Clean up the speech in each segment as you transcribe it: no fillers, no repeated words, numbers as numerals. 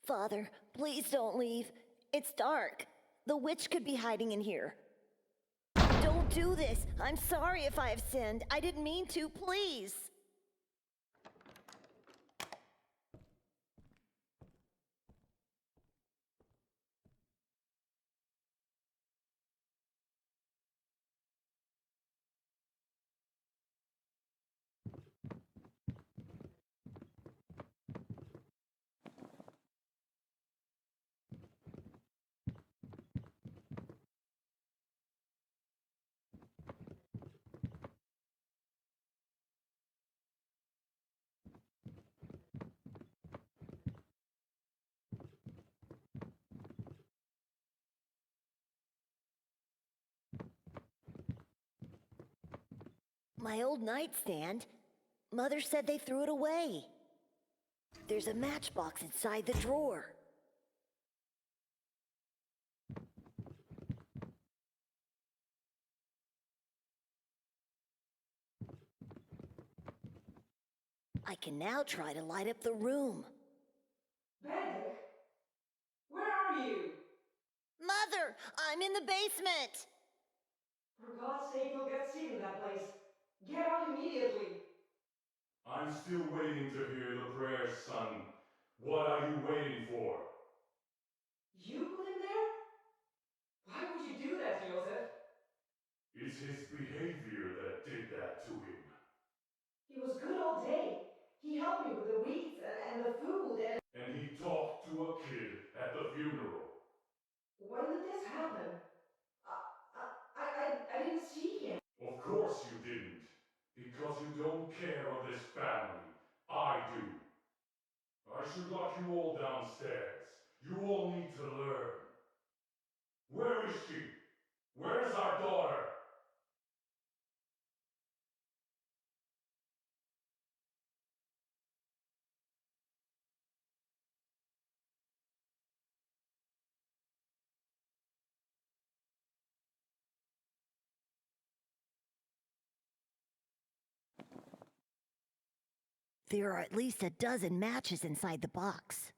Father, please don't leave. It's dark. The witch could be hiding in here. Don't do this. I'm sorry if I have sinned. I didn't mean to. Please. My old nightstand. Mother said they threw it away. There's a matchbox inside the drawer. I can now try to light up the room. Benedict? Where are you? Mother, I'm in the basement. For God's sake, you'll get sick in that place. Get out immediately. I'm still waiting to hear the prayers, son. What are you waiting for? You put him there? Why would you do that, Joseph? It's his behavior that did that to him. He was good all day. He helped me with the weeds and the food and... And he talked to a kid at the funeral. When did this happen? I didn't see him. Of course you didn't. Because you don't care of this family. I do. I should lock you all downstairs. You all need to learn. Where is she? Where's our daughter? There are at least a dozen matches inside the box.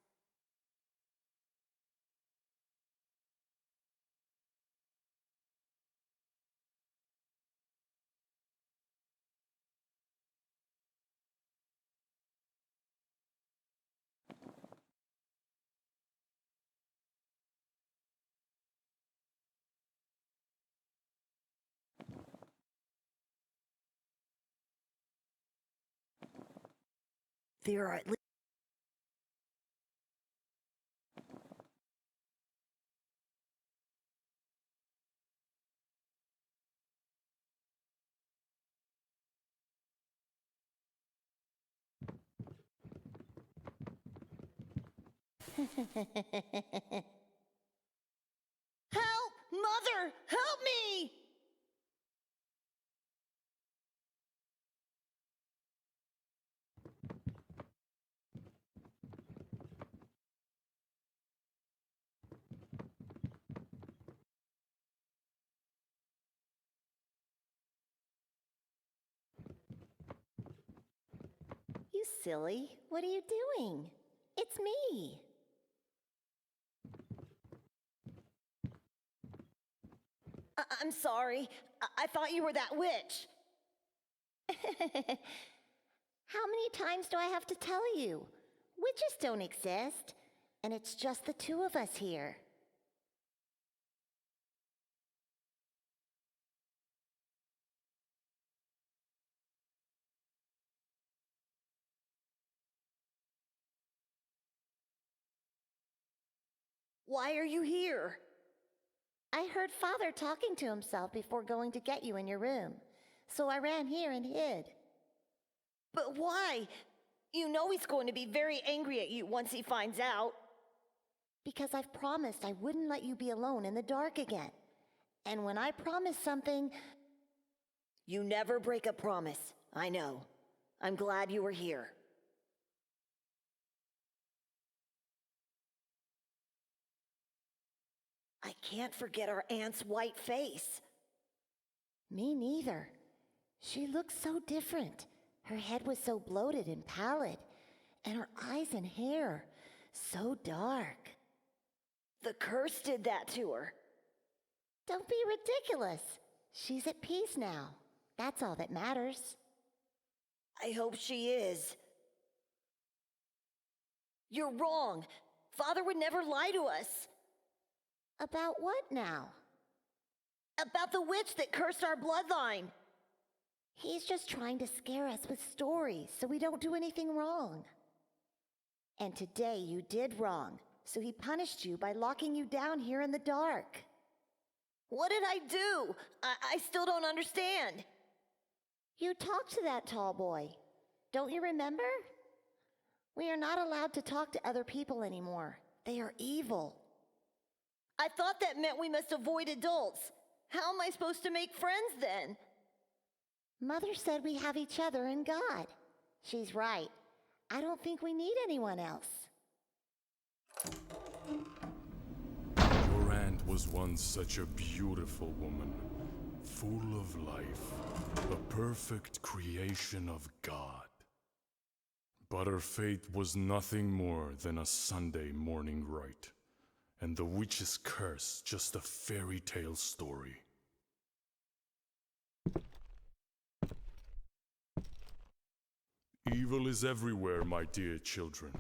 There are at least... Help! Mother! Help me! You silly. What are you doing? It's me. I'm sorry. I thought you were that witch. How many times do I have to tell you? Witches don't exist, and it's just the two of us here. Why are you here? I heard Father talking to himself before going to get you in your room, so I ran here and hid. But why? You know he's going to be very angry at you once he finds out. Because I've promised I wouldn't let you be alone in the dark again. And when I promise something... You never break a promise, I know. I'm glad you were here. I can't forget our aunt's white face. Me neither. She looked so different. Her head was so bloated and pallid, and her eyes and hair. So dark. The curse did that to her. Don't be ridiculous. She's at peace now. That's all that matters. I hope she is. You're wrong. Father would never lie to us. About what now? About the witch that cursed our bloodline. He's just trying to scare us with stories so we don't do anything wrong. And today you did wrong, so he punished you by locking you down here in the dark. What did I do? I still don't understand. You talked to that tall boy. Don't you remember? We are not allowed to talk to other people anymore. They are evil. I thought that meant we must avoid adults. How am I supposed to make friends then? Mother said we have each other and God. She's right. I don't think we need anyone else. Your aunt was once such a beautiful woman, full of life, a perfect creation of God. But her fate was nothing more than a Sunday morning rite, and the witch's curse just a fairy tale story. Evil is everywhere, my dear children.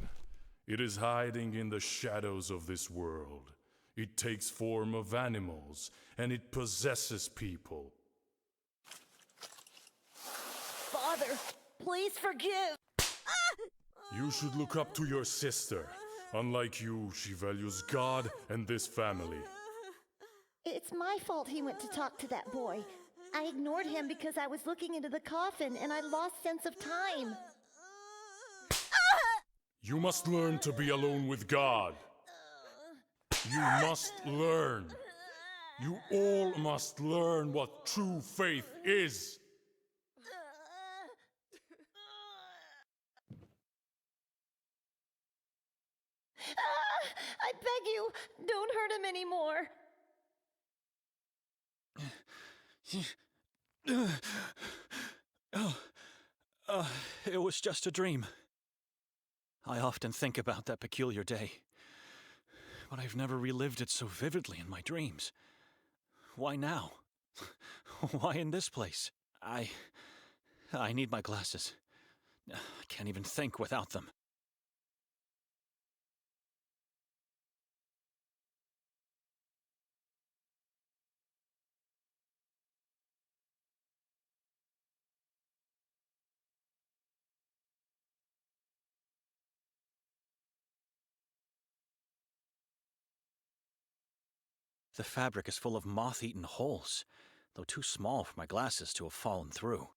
It is hiding in the shadows of this world. It takes form of animals, and it possesses people. Father, please forgive. You should look up to your sister. Unlike you, she values God and this family. It's my fault he went to talk to that boy. I ignored him because I was looking into the coffin and I lost sense of time. You must learn to be alone with God. You must learn. You all must learn what true faith is. I beg you, don't hurt him anymore. It was just a dream. I often think about that peculiar day, but I've never relived it so vividly in my dreams. Why now? Why in this place? I need my glasses. I can't even think without them. The fabric is full of moth-eaten holes, though too small for my glasses to have fallen through.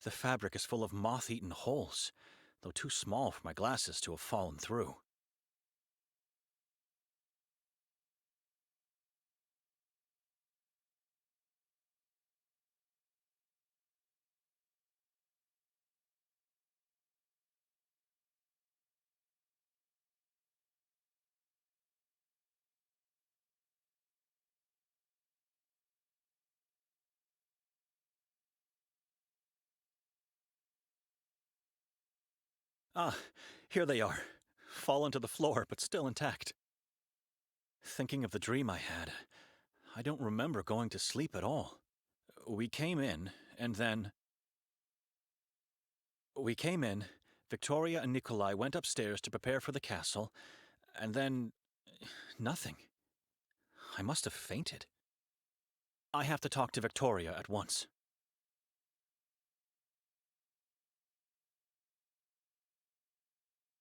The fabric is full of moth-eaten holes, though too small for my glasses to have fallen through. Ah, here they are, fallen to the floor but still intact. Thinking of the dream I had, I don't remember going to sleep at all. We came in, Victoria and Nikolai went upstairs to prepare for the castle, and then nothing. I must have fainted. I have to talk to Victoria at once.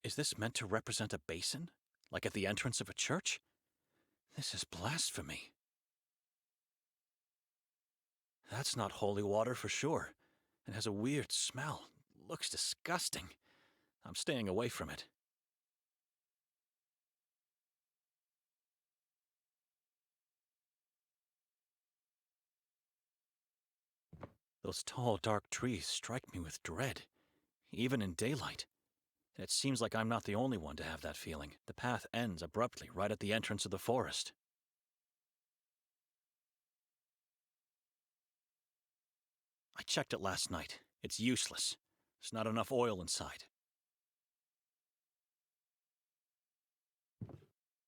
Is this meant to represent a basin, like at the entrance of a church? This is blasphemy. That's not holy water for sure. It has a weird smell. Looks disgusting. I'm staying away from it. Those tall, dark trees strike me with dread, even in daylight. And it seems like I'm not the only one to have that feeling. The path ends abruptly right at the entrance of the forest. I checked it last night. It's useless. There's not enough oil inside.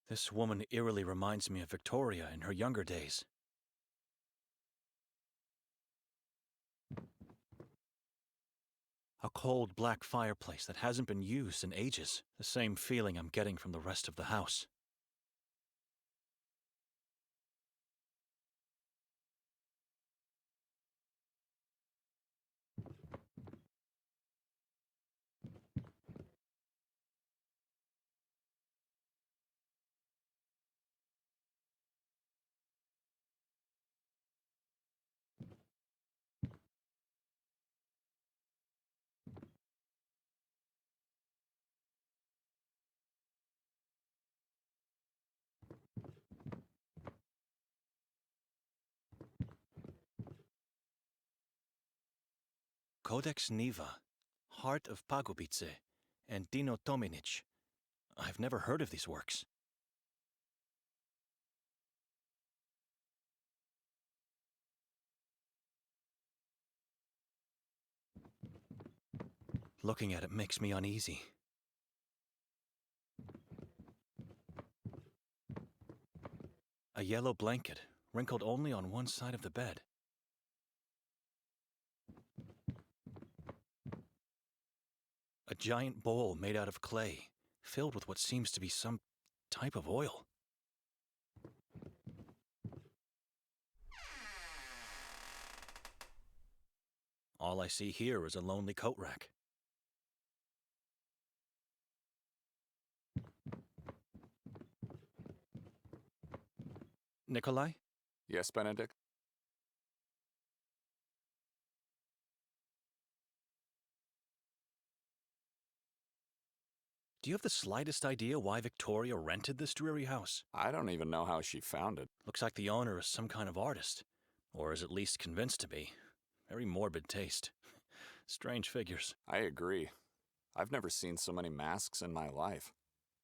This woman eerily reminds me of Victoria in her younger days. A cold black fireplace that hasn't been used in ages. The same feeling I'm getting from the rest of the house. Codex Niva, Heart of Pagobice, and Dino Tominic. I've never heard of these works. Looking at it makes me uneasy. A yellow blanket, wrinkled only on one side of the bed. A giant bowl made out of clay, filled with what seems to be some type of oil. All I see here is a lonely coat rack. Nikolai? Yes, Benedict? Do you have the slightest idea why Victoria rented this dreary house? I don't even know how she found it. Looks like the owner is some kind of artist, or is at least convinced to be. Very morbid taste. Strange figures. I agree. I've never seen so many masks in my life,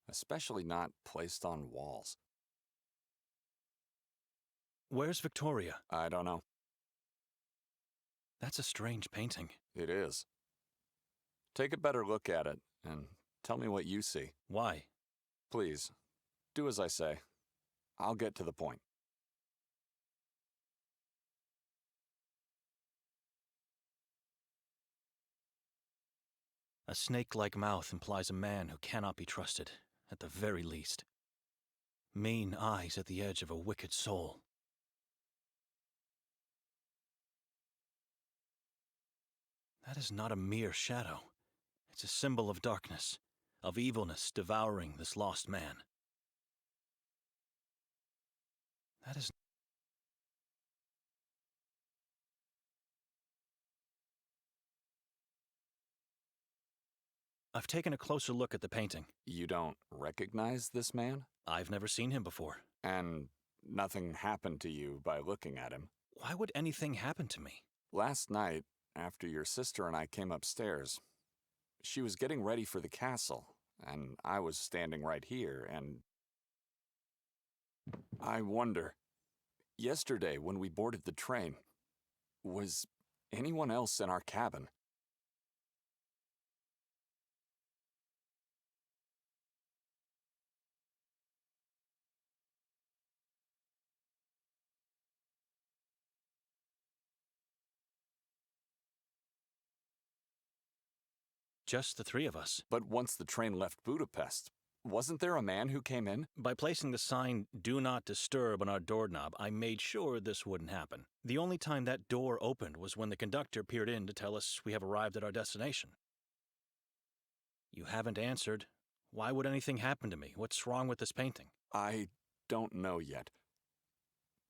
especially not placed on walls. Where's Victoria? I don't know. That's a strange painting. It is. Take a better look at it and tell me what you see. Why? Please, do as I say. I'll get to the point. A snake-like mouth implies a man who cannot be trusted, at the very least. Mean eyes at the edge of a wicked soul. That is not a mere shadow. It's a symbol of darkness, of evilness devouring this lost man. That is... I've taken a closer look at the painting. You don't recognize this man? I've never seen him before. And nothing happened to you by looking at him? Why would anything happen to me? Last night, after your sister and I came upstairs, she was getting ready for the castle, and I was standing right here, and I wonder, yesterday when we boarded the train, was anyone else in our cabin? Just the three of us. But once the train left Budapest, wasn't there a man who came in? By placing the sign, "Do Not Disturb" on our doorknob, I made sure this wouldn't happen. The only time that door opened was when the conductor peered in to tell us we have arrived at our destination. You haven't answered. Why would anything happen to me? What's wrong with this painting? I don't know yet.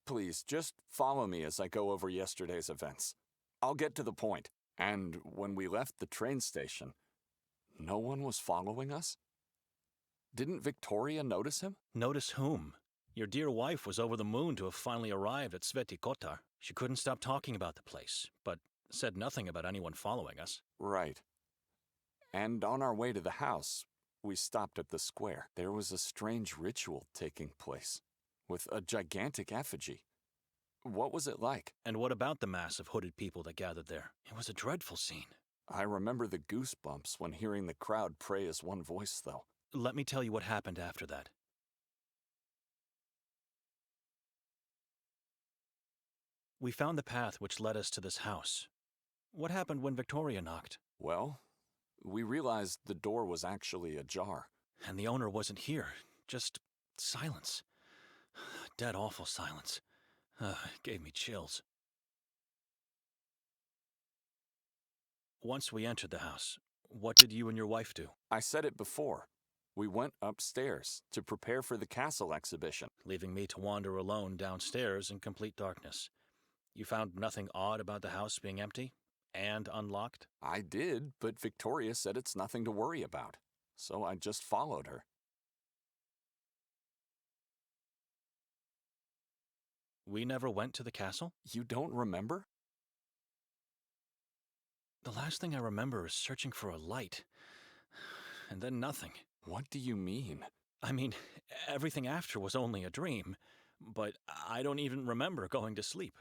Please, just follow me as I go over yesterday's events. I'll get to the point. And when we left the train station, no one was following us? Didn't Victoria notice him? Notice whom? Your dear wife was over the moon to have finally arrived at Sveti Kotar. She couldn't stop talking about the place, but Said nothing about anyone following us. Right. And on our way to the house, we stopped at the square. There was a strange ritual taking place, with a gigantic effigy. What was it like? And what about the mass of hooded people that gathered there? It was a dreadful scene. I remember the goosebumps when hearing the crowd pray as one voice, though. Let me tell you what happened after that. We found the path which led us to this house. What happened when Victoria knocked? Well, we realized the door was actually ajar. And the owner wasn't here. Just silence. Dead awful silence. It gave me chills. Once we entered the house, what did you and your wife do? I said it before. We went upstairs to prepare for the castle exhibition. Leaving me to wander alone downstairs in complete darkness. You found nothing odd about the house being empty and unlocked? I did, but Victoria said it's nothing to worry about. So I just followed her. We never went to the castle? You don't remember? The last thing I remember is searching for a light. And then nothing. What do you mean? I mean, everything after was only a dream, but I don't even remember going to sleep.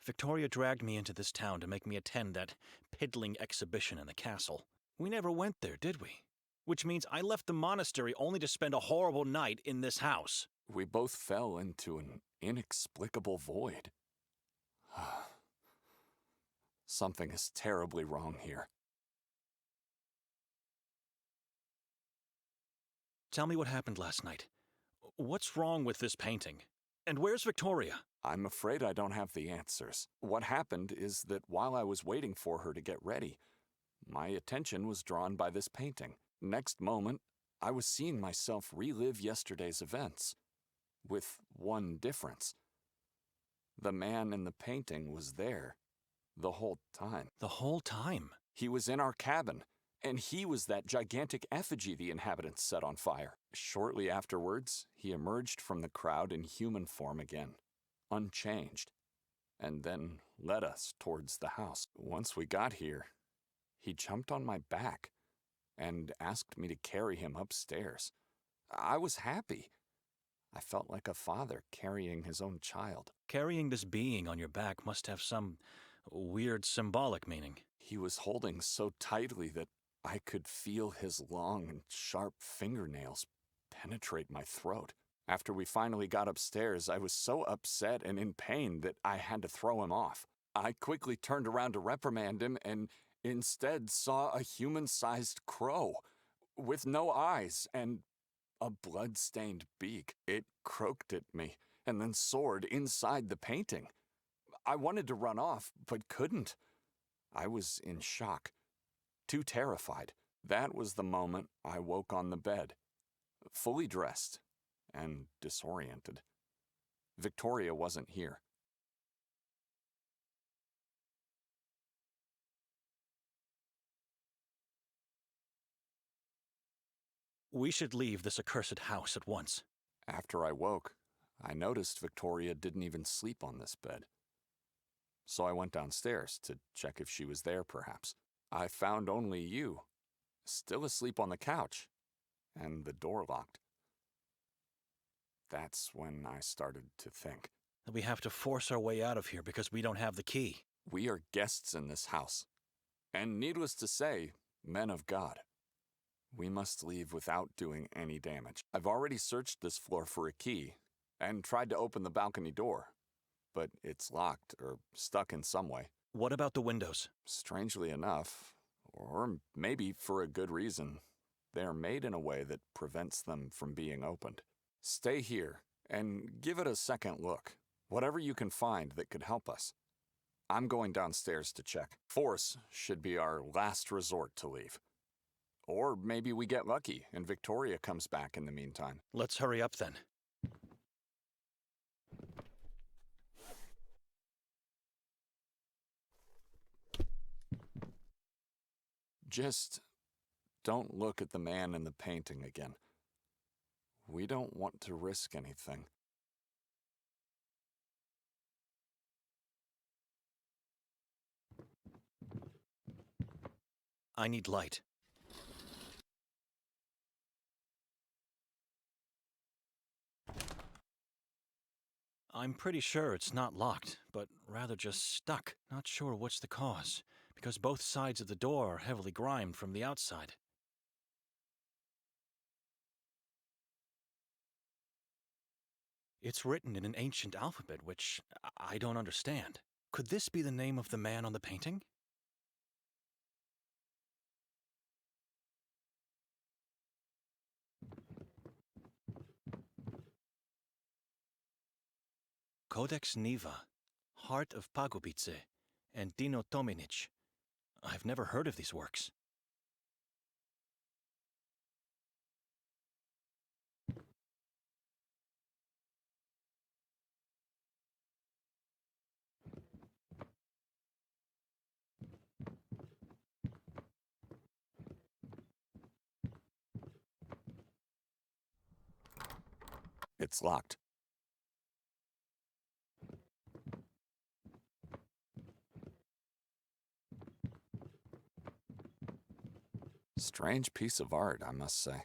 Victoria dragged me into this town to make me attend that piddling exhibition in the castle. We never went there, did we? Which means I left the monastery only to spend a horrible night in this house. We both fell into an inexplicable void. Something is terribly wrong here. Tell me what happened last night. What's wrong with this painting? And where's Victoria? I'm afraid I don't have the answers. What happened is that while I was waiting for her to get ready, my attention was drawn by this painting. Next moment, I was seeing myself relive yesterday's events, with one difference. The man in the painting was there the whole time. The whole time? He was in our cabin, and he was that gigantic effigy the inhabitants set on fire. Shortly afterwards, he emerged from the crowd in human form again, unchanged, and then led us towards the house. Once we got here, he jumped on my back and asked me to carry him upstairs. I was happy. I felt like a father carrying his own child. Carrying this being on your back must have some weird symbolic meaning. He was holding so tightly that I could feel his long and sharp fingernails penetrate my throat. After we finally got upstairs, I was so upset and in pain that I had to throw him off. I quickly turned around to reprimand him and instead saw a human-sized crow with no eyes and a blood-stained beak. It croaked at me and then soared inside the painting. I wanted to run off, but couldn't. I was in shock, too terrified. That was the moment I woke on the bed, fully dressed and disoriented. Victoria wasn't here. We should leave this accursed house at once. After I woke, I noticed Victoria didn't even sleep on this bed. So I went downstairs to check if she was there, perhaps. I found only you, still asleep on the couch, and the door locked. That's when I started to think. We have to force our way out of here because we don't have the key. We are guests in this house, and needless to say, men of God. We must leave without doing any damage. I've already searched this floor for a key and tried to open the balcony door, but it's locked or stuck in some way. What about the windows? Strangely enough, or maybe for a good reason, they're made in a way that prevents them from being opened. Stay here and give it a second look. Whatever you can find that could help us. I'm going downstairs to check. Force should be our last resort to leave. Or maybe we get lucky and Victoria comes back in the meantime. Let's hurry up then. Just don't look at the man in the painting again. We don't want to risk anything. I need light. I'm pretty sure it's not locked, but rather just stuck. Not sure what's the cause, because both sides of the door are heavily grimed from the outside. It's written in an ancient alphabet, which I don't understand. Could this be the name of the man on the painting? Codex Niva, Heart of Pagobice, and Dino Tominic. I've never heard of these works. It's locked. Strange piece of art, I must say.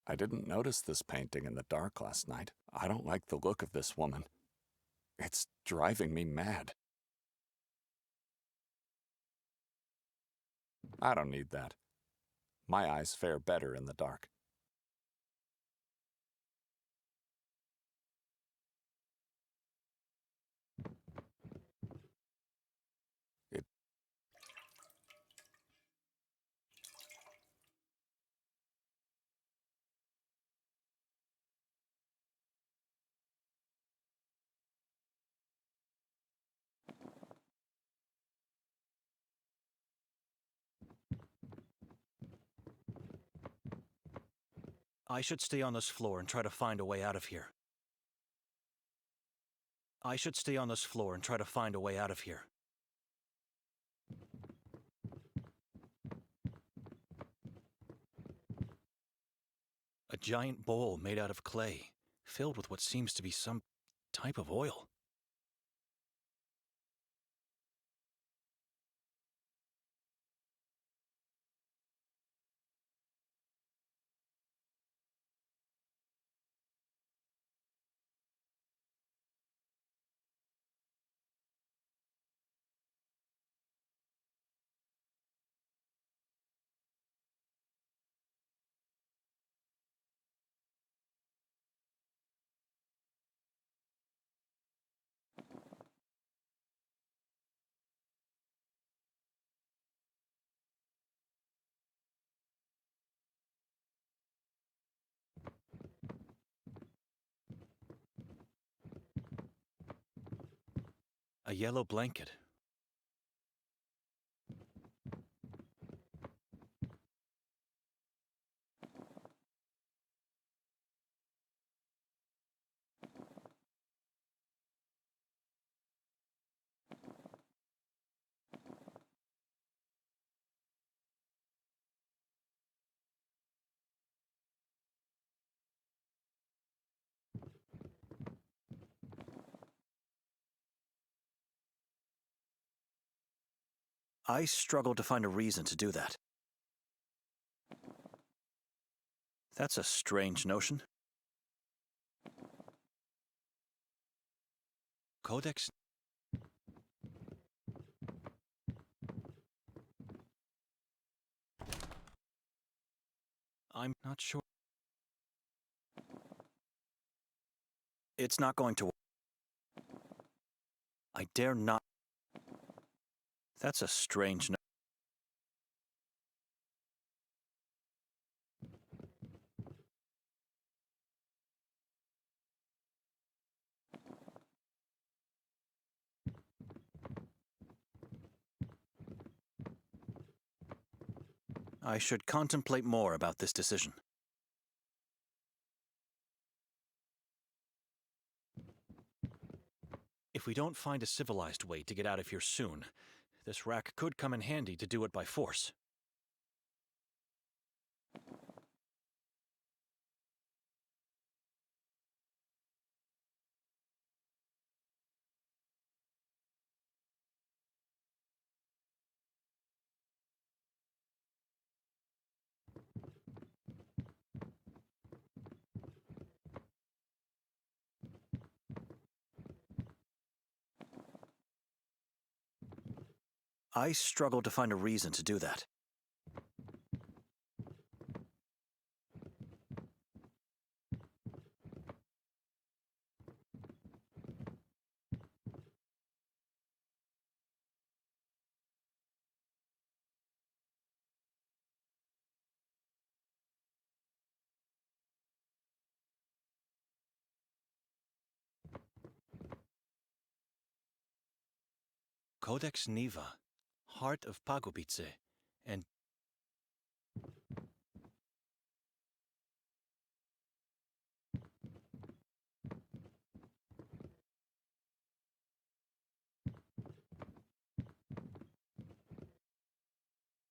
I didn't notice this painting in the dark last night. I don't like the look of this woman. It's driving me mad. I don't need that. My eyes fare better in the dark. It I should stay on this floor and try to find a way out of here. I should stay on this floor and try to find a way out of here. A giant bowl made out of clay, filled with what seems to be some type of oil. A yellow blanket. I struggle to find a reason to do that. That's a strange notion. Codex? I'm not sure. It's not going to work. I dare not. That's a strange notion. I should contemplate more about this decision. If we don't find a civilized way to get out of here soon, this rack could come in handy to do it by force. I struggle to find a reason to do that. Codex Niva, Heart of Pagobice, and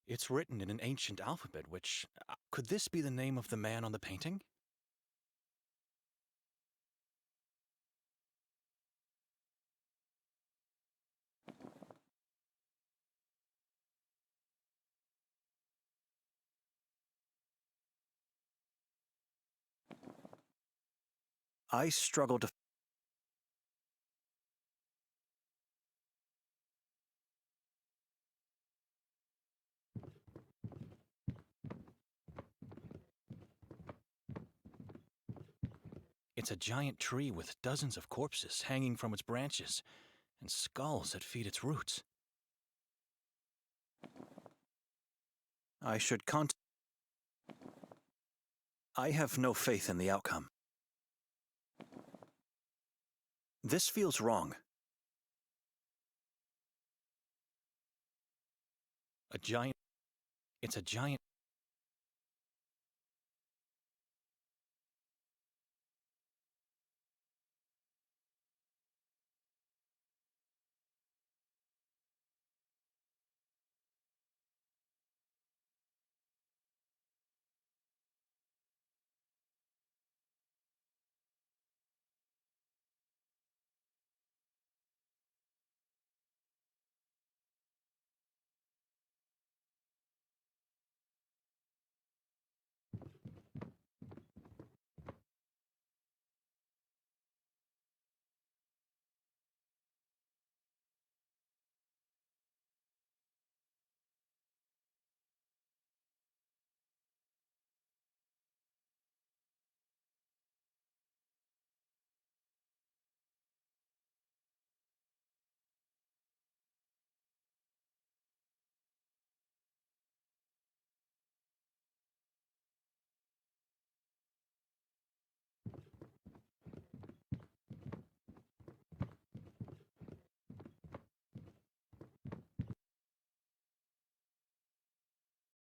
it's written in an ancient alphabet, which... could this be the name of the man on the painting? I struggle to... It's a giant tree with dozens of corpses hanging from its branches, and skulls that feed its roots. I should I have no faith in the outcome. This feels wrong. A giant... It's a giant...